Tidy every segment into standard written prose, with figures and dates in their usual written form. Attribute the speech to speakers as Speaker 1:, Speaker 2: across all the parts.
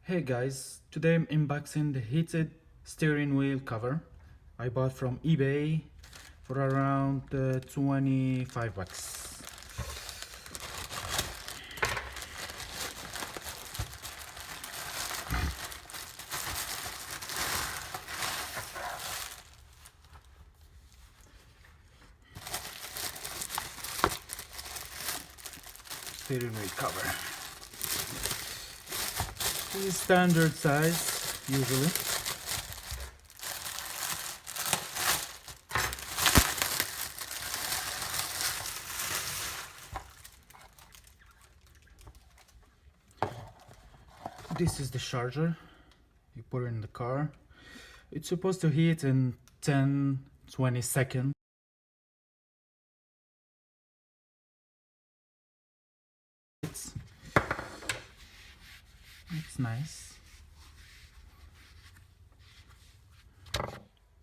Speaker 1: Hey guys, today I'm unboxing the heated steering wheel cover I bought from eBay for around 25 bucks. Steering wheel cover. This is standard size usually. This is the charger. You put it in the car. It's supposed to heat in 10-20 seconds. It's nice.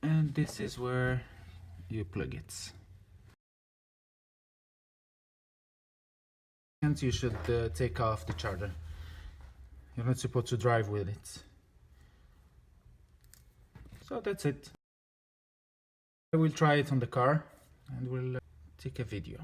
Speaker 1: And this is where you plug it. And you should take off the charger. You're not supposed to drive with it. So that's it. I will try it on the car and we'll take a video.